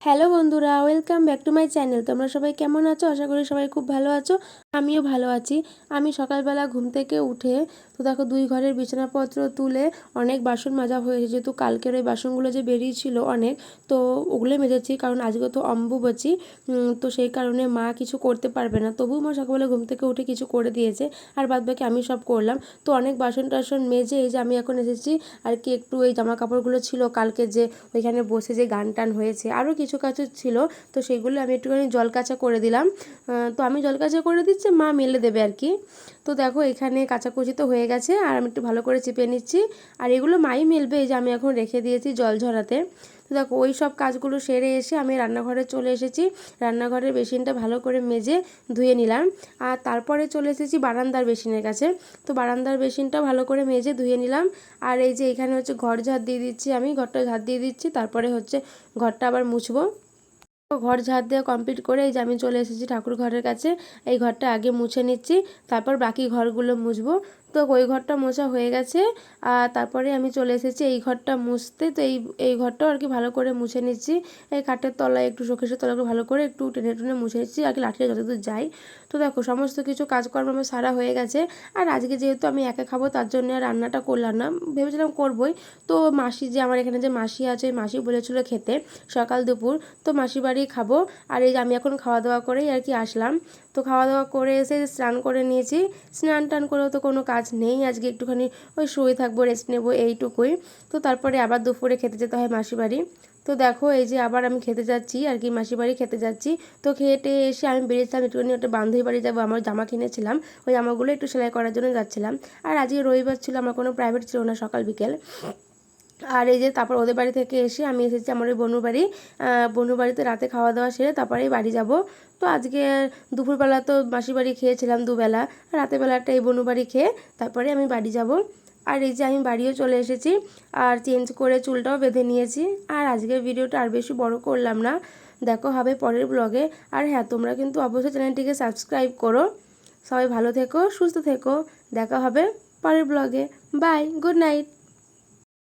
Hello বন্ধুরা, welcome back to my channel. তোমরা সবাই কেমন আছো? আশা করি সবাই খুব ভালো আছো। আমিও ভালো আছি। আমি সকালবেলা ঘুম থেকে উঠে তো দেখো দুই ঘরের বিছানাপত্র তুলে অনেক বাসন মাজা হয়েছে, যেহেতু কালকের ওই বাসনগুলো যে বেরিয়েছিল অনেক, তো ওগুলো মেজেছি। কারণ আজকে তো অম্বুবাচী, তো সেই কারণে মা কিছু করতে পারবে না, তবুও মা সকালবেলা ঘুম থেকে উঠে কিছু করে দিয়েছে, আর বাদ বাকি আমি সব করলাম। তো অনেক বাসন টাসন মেজে এই যে আমি এখন এসেছি আর কি, একটু এই জামা কাপড়গুলো ছিল কালকে যে ওইখানে বসে যে গান টান হয়েছে, আরও কিছু কাজ ছিল, তো সেগুলো আমি একটুখানি জল কাচা করে দিলাম। তো আমি জল কাচা করে দিচ্ছি, মা মেলে দেবে আর কি। তো দেখো এখানে কাচাকুচি তো হয়ে গেছে, আর আমি একটু ভালো করে চেপে নিচ্ছি, আর এগুলো মাই মেলবে। এই যে আমি এখন রেখে দিয়েছি জল ঝরাতে। তো দেখো ওই সব কাজগুলো সেরে এসে আমি রান্নাঘরে চলে এসেছি। রান্নাঘরের বেসিনটা ভালো করে মেজে ধুয়ে নিলাম, আর তারপরে চলে এসেছি বারান্দার বেসিনের কাছে। তো বারান্দার বেসিনটা ভালো করে মেজে ধুয়ে নিলাম। আর এই যে এখানে হচ্ছে ঘর ঝাড় দিয়ে দিচ্ছি, আমি ঘরটা ঝাড় দিয়ে দিচ্ছি, তারপরে হচ্ছে ঘরটা আবার মুছবো। ঘর ঝাড় দেওয়া কমপ্লিট করে এই যে আমি চলে এসেছি ঠাকুর ঘরের কাছে। এই ঘরটা আগে মুছে নিচ্ছি, তারপর বাকি ঘরগুলো মুছবো। তো ওই ঘরটা মোছা হয়ে গেছে, আর তারপরে আমি চলে এসেছি এই ঘরটা মুছতে। তো এই ঘরটাও আর কি ভালো করে মুছে নিচ্ছি। এই খাটের তলায় একটু শোকেসের তলায় ভালো করে একটু টেনে টেনে মুছে নিচ্ছি আর কি, লাঠিটা যতদূর যাই। তো দেখো সমস্ত কিছু কাজকর্ম আমার সারা হয়ে গেছে। আর আজকে যেহেতু আমি একা খাবো, তার জন্য আর রান্নাটা করলাম না, ভেবেছিলাম করবোই। তো মাসি যে আমার এখানে যে মাসি আছে, মাসি বলেছিল খেতে সকাল দুপুর, তো মাসি বাড়ি খাবো। আর এই যে আমি এখন খাওয়া দাওয়া করেই আর কি আসলাম। তো খাওয়া দাওয়া করে এসে স্নান করে নিয়েছি। স্নান টান করেও তো কোনো কাজ নেই, আজকে একটুখানি ওই শুয়ে থাকবো, রেস্ট নেবো, এইটুকুই। তো তারপরে আবার দুপুরে খেতে যেতে হয় মাসি বাড়ি। তো দেখো এই যে আবার আমি খেতে যাচ্ছি আর কি, মাসি বাড়ি খেতে যাচ্ছি। তো খেটে এসে আমি বেরিয়েছিলাম একটুখানি, একটা বান্ধবী বাড়ি যাবো, আমার জামা কিনেছিলাম, ওই জামাগুলো একটু সেলাই করার জন্য যাচ্ছিলাম। আর আজকে রবিবার ছিল, আমার কোনো প্রাইভেট ছিল না সকাল বিকেল। আর এই যে তারপর ওদের বাড়ি থেকে এসে আমি এসেছি আমার ওই বোনুর বাড়ি। বোনুর বাড়িতে রাতে খাওয়া দাওয়া সেরে তারপরেই বাড়ি যাব। তো আজকে দুপুরবেলা তো মাসির বাড়ি খেয়েছিলাম দুবেলা, রাতের বেলাটা এই বোনুর বাড়ি খেয়ে তারপরে আমি বাড়ি যাব। আর এই যে আমি বাড়িও চলে এসেছি, আর চেঞ্জ করে চুলটাও বেঁধে নিয়েছি। আর আজকের ভিডিওটা আর বেশি বড় করলাম না, দেখো হবে পরের ব্লগে। আর হ্যাঁ, তোমরা কিন্তু অবশ্যই চ্যানেলটিকে সাবস্ক্রাইব করো। সবাই ভালো থেকো, সুস্থ থেকো, দেখা হবে পরের ব্লগে। Bye, good night.